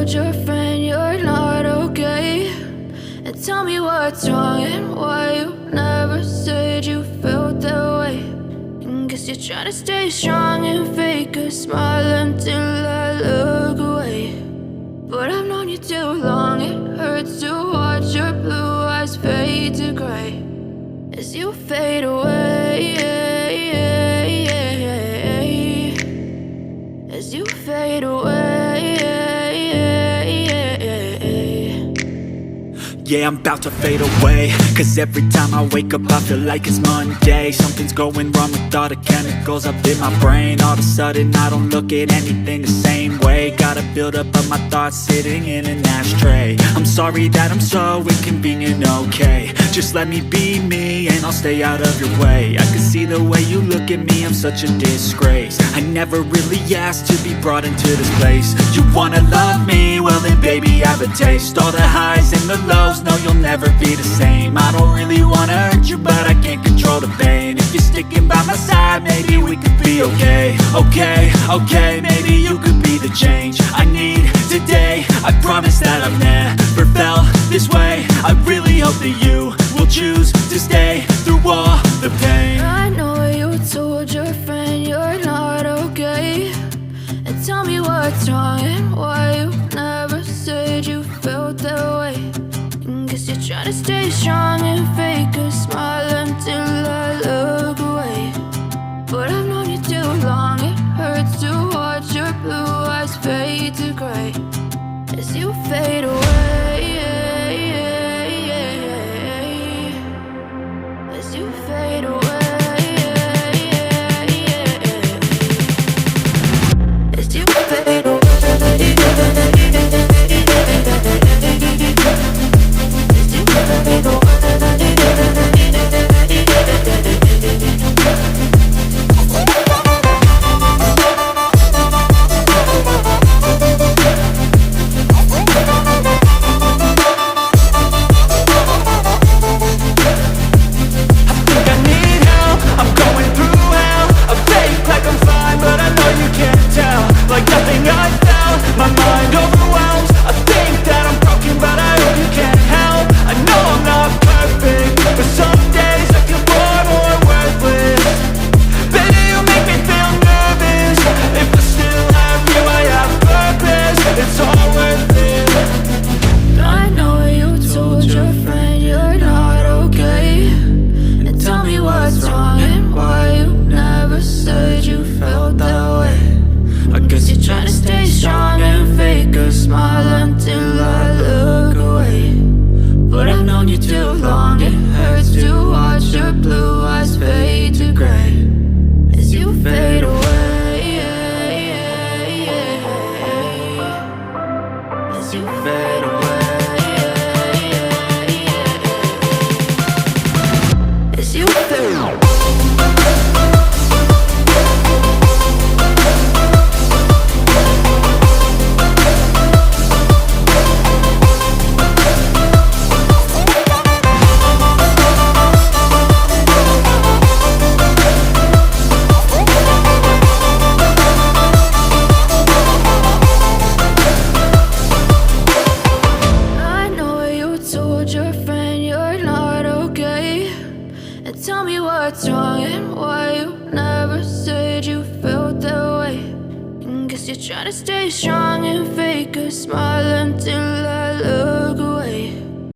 told your friend you're not okay? And tell me what's wrong and why you never said you felt that way. And guess you're trying to stay strong and fake a smile until I look away. But I've known you too long, it hurts to watch your blue eyes fade to gray as you fade away, as you fade away. Yeah, I'm about to fade away, cause every time I wake up I feel like it's Monday. Something's going wrong with all the chemicals up in my brain. All of a sudden I don't look at anything the same way. Got a buildup of my thoughts sitting in an ashtray. I'm sorry that I'm so inconvenient, okay? Just let me be me and I'll stay out of your way. I can see the way you look at me, I'm such a disgrace. I never really asked to be brought into this place. You wanna love me? Well then baby I have a taste. All the highs and the lows, no, you'll never be the same. I don't really wanna hurt you, but I can't control the pain. If you're sticking by my side, maybe we could be okay. Okay, maybe you could be the change I need today. I promise that I've never felt this way. I really hope that you will choose to stay through all the pain. I know you told your friend you're not okay. And tell me what's wrong and why you never said you felt that way. Guess you're trying to stay strong and fake a smile until I look away. But I've known you too long, it hurts to watch your blue eyes fade to gray as you fade away, as you fade away, as you fade away. Trying to stay strong and fake a smile